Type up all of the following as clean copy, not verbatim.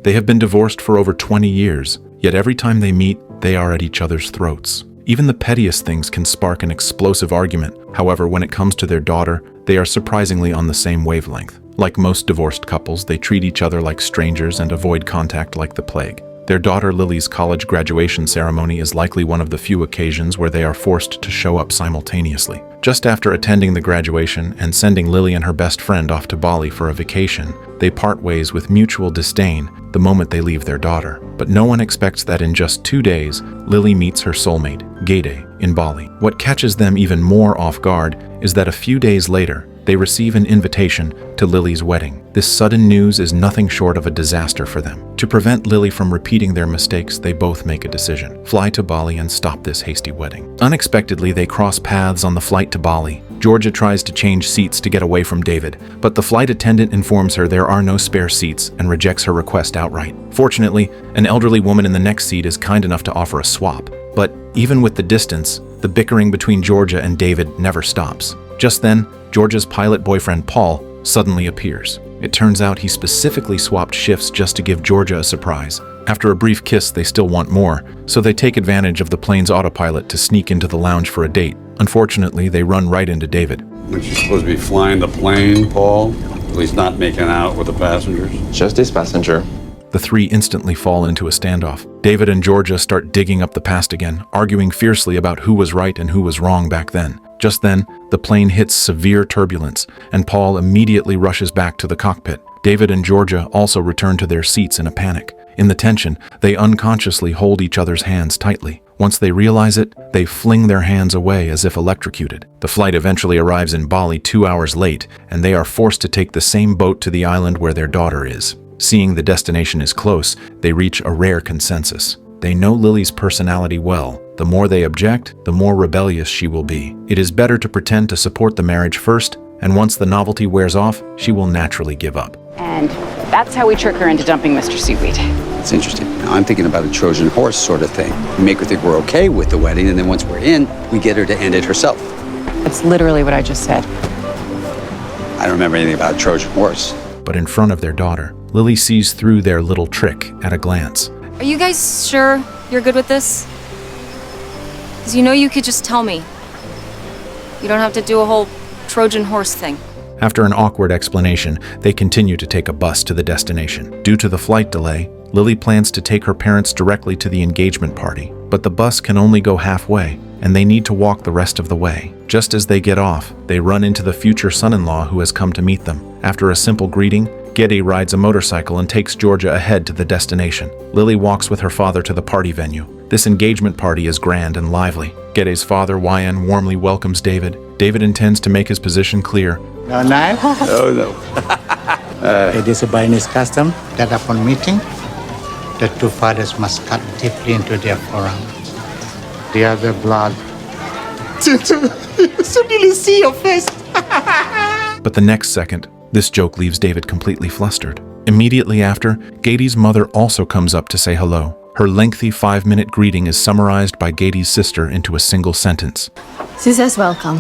They have been divorced for over 20 years, yet every time they meet, they are at each other's throats. Even the pettiest things can spark an explosive argument. However, when it comes to their daughter, they are surprisingly on the same wavelength. Like most divorced couples, they treat each other like strangers and avoid contact like the plague. Their daughter Lily's college graduation ceremony is likely one of the few occasions where they are forced to show up simultaneously. Just after attending the graduation and sending Lily and her best friend off to Bali for a vacation, they part ways with mutual disdain the moment they leave their daughter. But no one expects that in just 2 days, Lily meets her soulmate, Gede, in Bali. What catches them even more off guard is that a few days later, they receive an invitation to Lily's wedding. This sudden news is nothing short of a disaster for them. To prevent Lily from repeating their mistakes, they both make a decision: fly to Bali and stop this hasty wedding. Unexpectedly, they cross paths on the flight to Bali. Georgia tries to change seats to get away from David, but the flight attendant informs her there are no spare seats and rejects her request outright. Fortunately, an elderly woman in the next seat is kind enough to offer a swap. But even with the distance, the bickering between Georgia and David never stops. Just then, Georgia's pilot boyfriend Paul suddenly appears. It turns out he specifically swapped shifts just to give Georgia a surprise. After a brief kiss, they still want more, so they take advantage of the plane's autopilot to sneak into the lounge for a date. Unfortunately, they run right into David. Aren't you supposed to be flying the plane, Paul? At least not making out with the passengers? Just this passenger. The three instantly fall into a standoff. David and Georgia start digging up the past again, arguing fiercely about who was right and who was wrong back then. Just then, the plane hits severe turbulence, and Paul immediately rushes back to the cockpit. David and Georgia also return to their seats in a panic. In the tension, they unconsciously hold each other's hands tightly. Once they realize it, they fling their hands away as if electrocuted. The flight eventually arrives in Bali 2 hours late, and they are forced to take the same boat to the island where their daughter is. Seeing the destination is close, they reach a rare consensus. They know Lily's personality well. The more they object, the more rebellious she will be. It is better to pretend to support the marriage first, and once the novelty wears off, she will naturally give up. And that's how we trick her into dumping Mr. Seaweed. It's interesting. Now, I'm thinking about a Trojan horse sort of thing. We make her think we're okay with the wedding, and then once we're in, we get her to end it herself. That's literally what I just said. I don't remember anything about a Trojan horse. But in front of their daughter, Lily sees through their little trick at a glance. Are you guys sure you're good with this? Because you know you could just tell me. You don't have to do a whole Trojan horse thing. After an awkward explanation, they continue to take a bus to the destination. Due to the flight delay, Lily plans to take her parents directly to the engagement party, but the bus can only go halfway, and they need to walk the rest of the way. Just as they get off, they run into the future son-in-law who has come to meet them. After a simple greeting, Gede rides a motorcycle and takes Georgia ahead to the destination. Lily walks with her father to the party venue. This engagement party is grand and lively. Gede's father, Wyan, warmly welcomes David. David intends to make his position clear. No knife? Oh, no. It is a Balinese custom that upon meeting, the two fathers must cut deeply into their forearm. The other blood. Suddenly see your face. But the next second, this joke leaves David completely flustered. Immediately after, Gede's mother also comes up to say hello. Her lengthy 5-minute greeting is summarized by Gede's sister into a single sentence. She says welcome.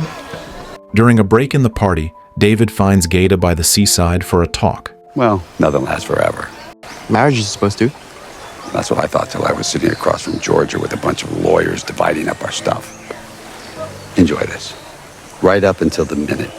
During a break in the party, David finds Gede by the seaside for a talk. Well, nothing lasts forever. Marriage is supposed to. That's what I thought till I was sitting across from Georgia with a bunch of lawyers dividing up our stuff. Enjoy this. Right up until the minute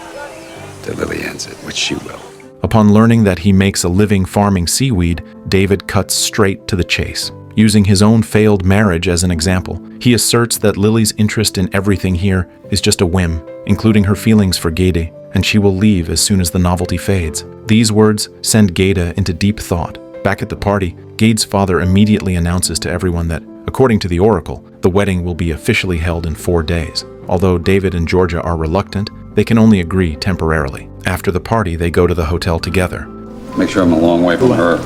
that Lily ends it, which she will. Upon learning that he makes a living farming seaweed, David cuts straight to the chase. Using his own failed marriage as an example, he asserts that Lily's interest in everything here is just a whim, including her feelings for Gede, and she will leave as soon as the novelty fades. These words send Gede into deep thought. Back at the party, Gede's father immediately announces to everyone that, according to the oracle, the wedding will be officially held in 4 days. Although David and Georgia are reluctant, they can only agree temporarily. After the party, they go to the hotel together. Make sure I'm a long way from her.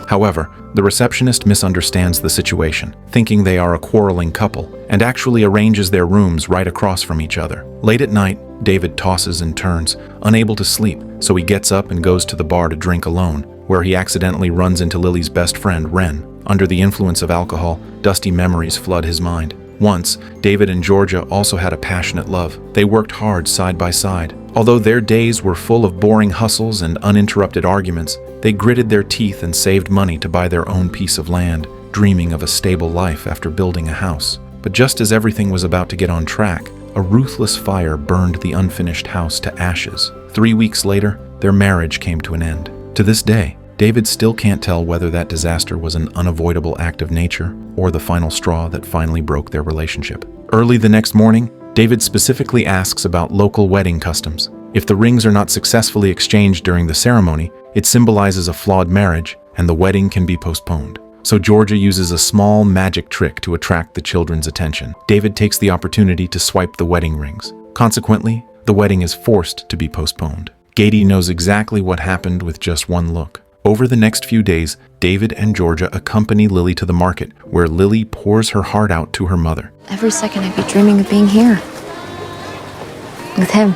However, the receptionist misunderstands the situation, thinking they are a quarreling couple, and actually arranges their rooms right across from each other. Late at night, David tosses and turns, unable to sleep, so he gets up and goes to the bar to drink alone, where he accidentally runs into Lily's best friend, Ren. Under the influence of alcohol, dusty memories flood his mind. Once, David and Georgia also had a passionate love. They worked hard side by side. Although their days were full of boring hustles and uninterrupted arguments, They gritted their teeth and saved money to buy their own piece of land, dreaming of a stable life after building a house. But just as everything was about to get on track, a ruthless fire burned the unfinished house to ashes. 3 weeks later, their marriage came to an end. To this day, David still can't tell whether that disaster was an unavoidable act of nature or the final straw that finally broke their relationship. Early the next morning, David specifically asks about local wedding customs. If the rings are not successfully exchanged during the ceremony, it symbolizes a flawed marriage and the wedding can be postponed. So Georgia uses a small magic trick to attract the children's attention. David takes the opportunity to swipe the wedding rings. Consequently, the wedding is forced to be postponed. Gady knows exactly what happened with just one look. Over the next few days, David and Georgia accompany Lily to the market, where Lily pours her heart out to her mother. Every second I'd be dreaming of being here. With him.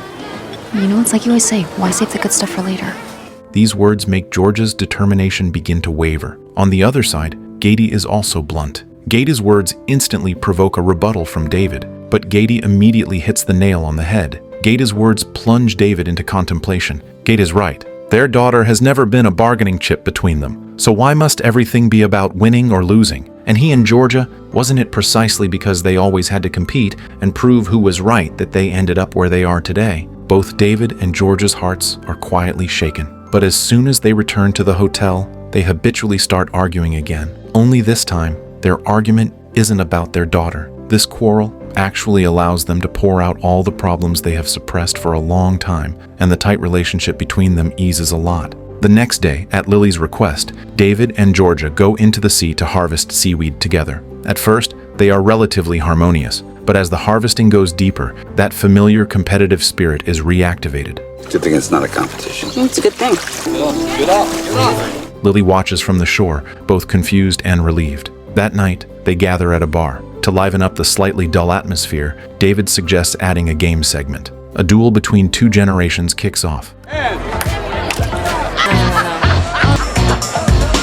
You know, it's like you always say, why save the good stuff for later? These words make Georgia's determination begin to waver. On the other side, Gady is also blunt. Gady's words instantly provoke a rebuttal from David, but Gady immediately hits the nail on the head. Gady's words plunge David into contemplation. Gady's right. Their daughter has never been a bargaining chip between them, so why must everything be about winning or losing? And he and Georgia, wasn't it precisely because they always had to compete and prove who was right that they ended up where they are today? Both David and Georgia's hearts are quietly shaken. But as soon as they return to the hotel, they habitually start arguing again. Only this time, their argument isn't about their daughter. This quarrel actually allows them to pour out all the problems they have suppressed for a long time, and the tight relationship between them eases a lot. The next day, at Lily's request, David and Georgia go into the sea to harvest seaweed together. At first, they are relatively harmonious, but as the harvesting goes deeper, that familiar competitive spirit is reactivated. Good thing it's not a competition. It's a good thing. Lily watches from the shore, both confused and relieved. That night, they gather at a bar. To liven up the slightly dull atmosphere, David suggests adding a game segment. A duel between two generations kicks off.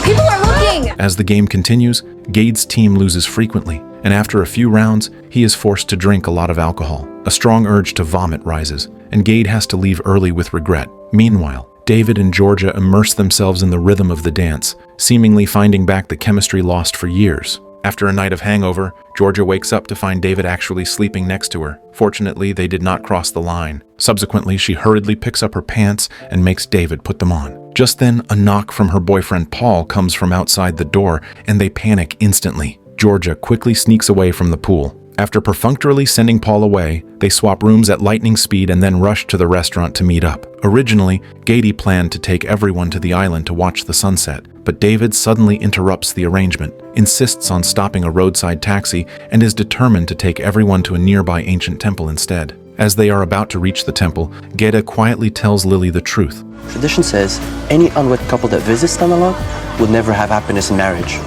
People are looking! As the game continues, Gade's team loses frequently, and after a few rounds, he is forced to drink a lot of alcohol. A strong urge to vomit rises, and Gade has to leave early with regret. Meanwhile, David and Georgia immerse themselves in the rhythm of the dance, seemingly finding back the chemistry lost for years. After a night of hangover, Georgia wakes up to find David actually sleeping next to her. Fortunately, they did not cross the line. Subsequently, she hurriedly picks up her pants and makes David put them on. Just then, a knock from her boyfriend Paul comes from outside the door, and they panic instantly. Georgia quickly sneaks away from the pool. After perfunctorily sending Paul away, they swap rooms at lightning speed and then rush to the restaurant to meet up. Originally, Gady planned to take everyone to the island to watch the sunset, but David suddenly interrupts the arrangement, insists on stopping a roadside taxi, and is determined to take everyone to a nearby ancient temple instead. As they are about to reach the temple, Geda quietly tells Lily the truth. Tradition says any unwed couple that visits them alone will never have happiness in marriage.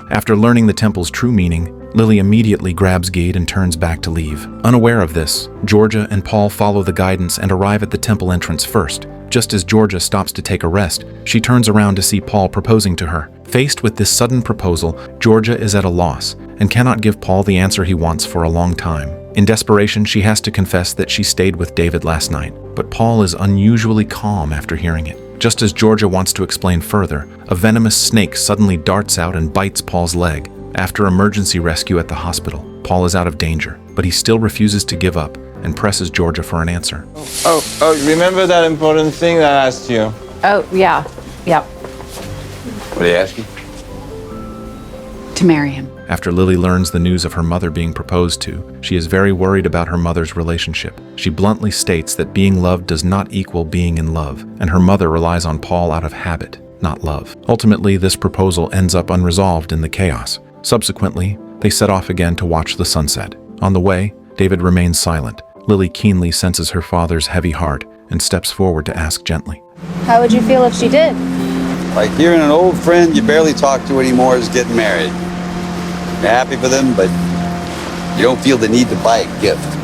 After learning the temple's true meaning, Lily immediately grabs Gade and turns back to leave. Unaware of this, Georgia and Paul follow the guidance and arrive at the temple entrance first. Just as Georgia stops to take a rest, she turns around to see Paul proposing to her. Faced with this sudden proposal, Georgia is at a loss and cannot give Paul the answer he wants for a long time. In desperation, she has to confess that she stayed with David last night, but Paul is unusually calm after hearing it. Just as Georgia wants to explain further, a venomous snake suddenly darts out and bites Paul's leg. After emergency rescue at the hospital, Paul is out of danger, but he still refuses to give up and presses Georgia for an answer. Oh, remember that important thing that I asked you? Oh, yeah. Yep. What are you asking? To marry him. After Lily learns the news of her mother being proposed to, she is very worried about her mother's relationship. She bluntly states that being loved does not equal being in love, and her mother relies on Paul out of habit, not love. Ultimately, this proposal ends up unresolved in the chaos. Subsequently, they set off again to watch the sunset. On the way, David remains silent. Lily keenly senses her father's heavy heart and steps forward to ask gently. How would you feel if she did? Like hearing an old friend you barely talk to anymore is getting married. You're happy for them, but you don't feel the need to buy a gift.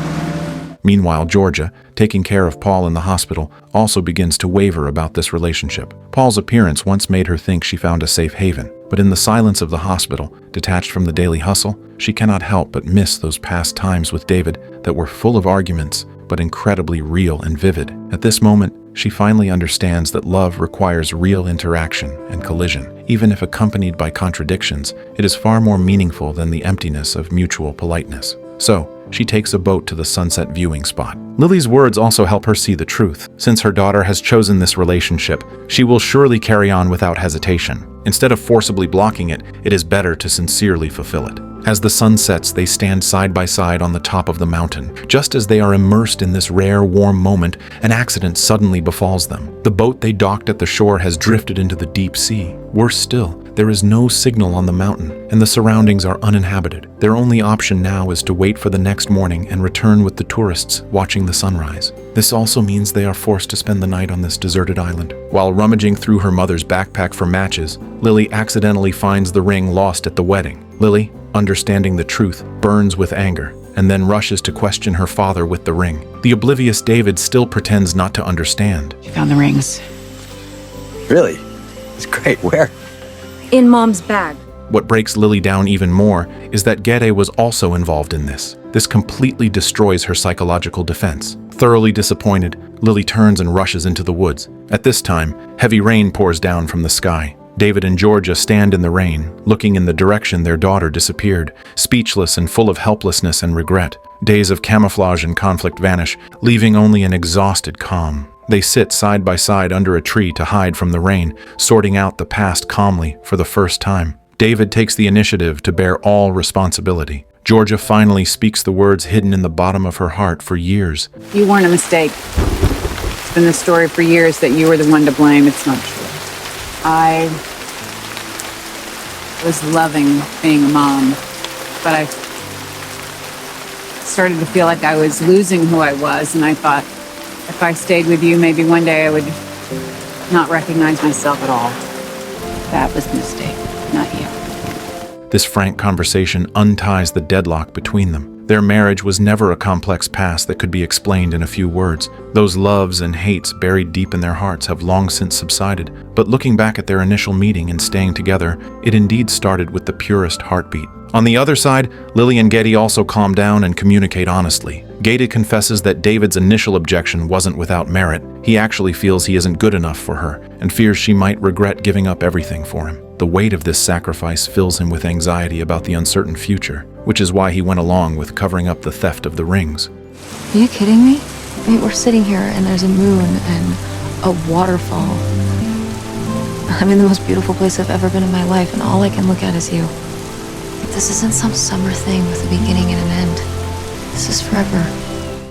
Meanwhile, Georgia, taking care of Paul in the hospital, also begins to waver about this relationship. Paul's appearance once made her think she found a safe haven, but in the silence of the hospital, detached from the daily hustle, she cannot help but miss those past times with David that were full of arguments, but incredibly real and vivid. At this moment, she finally understands that love requires real interaction and collision. Even if accompanied by contradictions, it is far more meaningful than the emptiness of mutual politeness. So, she takes a boat to the sunset viewing spot. Lily's words also help her see the truth. Since her daughter has chosen this relationship, she will surely carry on without hesitation. Instead of forcibly blocking it, it is better to sincerely fulfill it. As the sun sets, they stand side by side on the top of the mountain. Just as they are immersed in this rare, warm moment, an accident suddenly befalls them. The boat they docked at the shore has drifted into the deep sea. Worse still, there is no signal on the mountain, and the surroundings are uninhabited. Their only option now is to wait for the next morning and return with the tourists watching the sunrise. This also means they are forced to spend the night on this deserted island. While rummaging through her mother's backpack for matches, Lily accidentally finds the ring lost at the wedding. Lily, understanding the truth, burns with anger, and then rushes to question her father with the ring. The oblivious David still pretends not to understand. You found the rings. Really? It's great. Where? In Mom's bag. What breaks Lily down even more is that Gede was also involved in this. This completely destroys her psychological defense. Thoroughly disappointed, Lily turns and rushes into the woods. At this time, heavy rain pours down from the sky. David and Georgia stand in the rain, looking in the direction their daughter disappeared, speechless and full of helplessness and regret. Days of camouflage and conflict vanish, leaving only an exhausted calm. They sit side by side under a tree to hide from the rain, sorting out the past calmly for the first time. David takes the initiative to bear all responsibility. Georgia finally speaks the words hidden in the bottom of her heart for years. You weren't a mistake. It's been the story for years that you were the one to blame. It's not true. I was loving being a mom, but I started to feel like I was losing who I was, and I thought if I stayed with you, maybe one day I would not recognize myself at all. That was a mistake, not you. This frank conversation unties the deadlock between them. Their marriage was never a complex past that could be explained in a few words. Those loves and hates buried deep in their hearts have long since subsided, but looking back at their initial meeting and staying together, it indeed started with the purest heartbeat. On the other side, Lily and Gede also calm down and communicate honestly. Gede confesses that David's initial objection wasn't without merit. He actually feels he isn't good enough for her, and fears she might regret giving up everything for him. The weight of this sacrifice fills him with anxiety about the uncertain future, which is why he went along with covering up the theft of the rings. Are you kidding me? I mean, we're sitting here and there's a moon and a waterfall. I'm in the most beautiful place I've ever been in my life, and all I can look at is you. This isn't some summer thing with a beginning and an end. This is forever.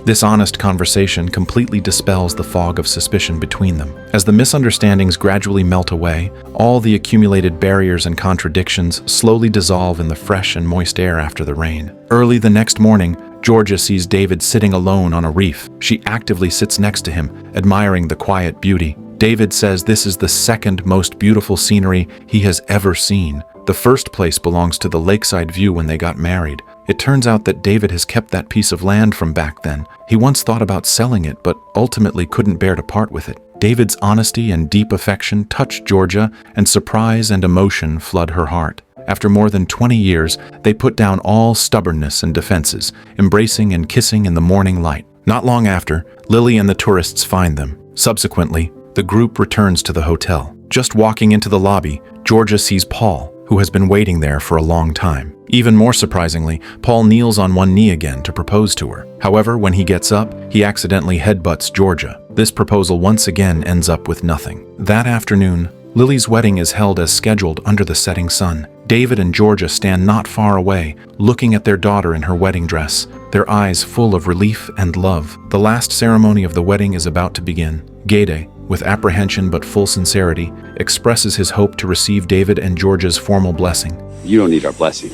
This honest conversation completely dispels the fog of suspicion between them. As the misunderstandings gradually melt away, all the accumulated barriers and contradictions slowly dissolve in the fresh and moist air after the rain. Early the next morning, Georgia sees David sitting alone on a reef. She actively sits next to him, admiring the quiet beauty. David says this is the second most beautiful scenery he has ever seen. The first place belongs to the lakeside view when they got married. It turns out that David has kept that piece of land from back then. He once thought about selling it, but ultimately couldn't bear to part with it. David's honesty and deep affection touch Georgia, and surprise and emotion flood her heart. After more than 20 years, they put down all stubbornness and defenses, embracing and kissing in the morning light. Not long after, Lily and the tourists find them. Subsequently, the group returns to the hotel. Just walking into the lobby, Georgia sees Paul, who has been waiting there for a long time. Even more surprisingly, Paul kneels on one knee again to propose to her. However, when he gets up, he accidentally headbutts Georgia. This proposal once again ends up with nothing. That afternoon, Lily's wedding is held as scheduled under the setting sun. David and Georgia stand not far away, looking at their daughter in her wedding dress, their eyes full of relief and love. The last ceremony of the wedding is about to begin. Gede, with apprehension but full sincerity, expresses his hope to receive David and Georgia's formal blessing. You don't need our blessing.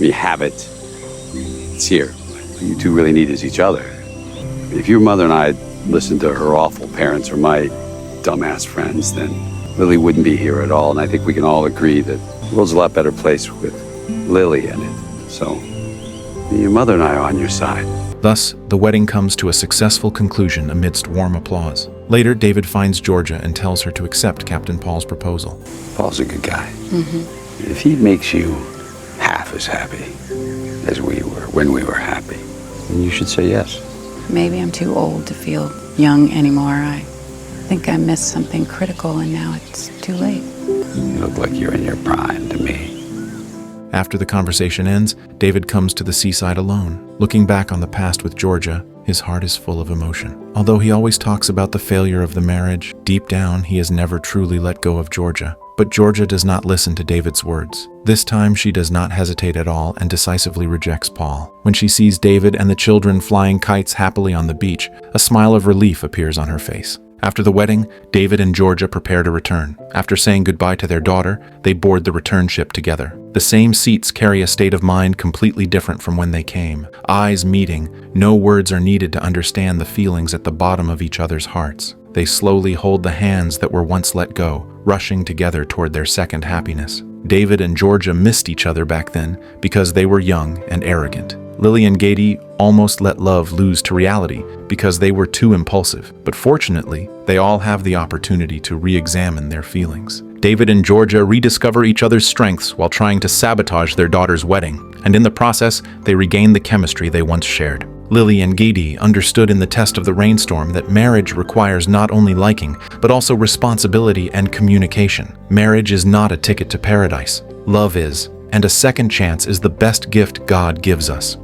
We have it. It's here. What you two really need is each other. If your mother and I listened to her awful parents or my dumbass friends, then Lily wouldn't be here at all. And I think we can all agree that the world's a lot better place with Lily in it. So your mother and I are on your side. Thus, the wedding comes to a successful conclusion amidst warm applause. Later, David finds Georgia and tells her to accept Captain Paul's proposal. Paul's a good guy. If he makes you half as happy as we were when we were happy, then you should say yes. Maybe I'm too old to feel young anymore. I think I missed something critical and now it's too late. You look like you're in your prime to me. After the conversation ends, David comes to the seaside alone. Looking back on the past with Georgia, his heart is full of emotion. Although he always talks about the failure of the marriage, deep down he has never truly let go of Georgia. But Georgia does not listen to David's words. This time she does not hesitate at all and decisively rejects Paul. When she sees David and the children flying kites happily on the beach, a smile of relief appears on her face. After the wedding, David and Georgia prepare to return. After saying goodbye to their daughter, they board the return ship together. The same seats carry a state of mind completely different from when they came. Eyes meeting, no words are needed to understand the feelings at the bottom of each other's hearts. They slowly hold the hands that were once let go, rushing together toward their second happiness. David and Georgia missed each other back then because they were young and arrogant. Lily and Gady almost let love lose to reality because they were too impulsive. But fortunately, they all have the opportunity to re-examine their feelings. David and Georgia rediscover each other's strengths while trying to sabotage their daughter's wedding, and in the process, they regain the chemistry they once shared. Lily and Gady understood in the test of the rainstorm that marriage requires not only liking, but also responsibility and communication. Marriage is not a ticket to paradise. Love is, and a second chance is the best gift God gives us.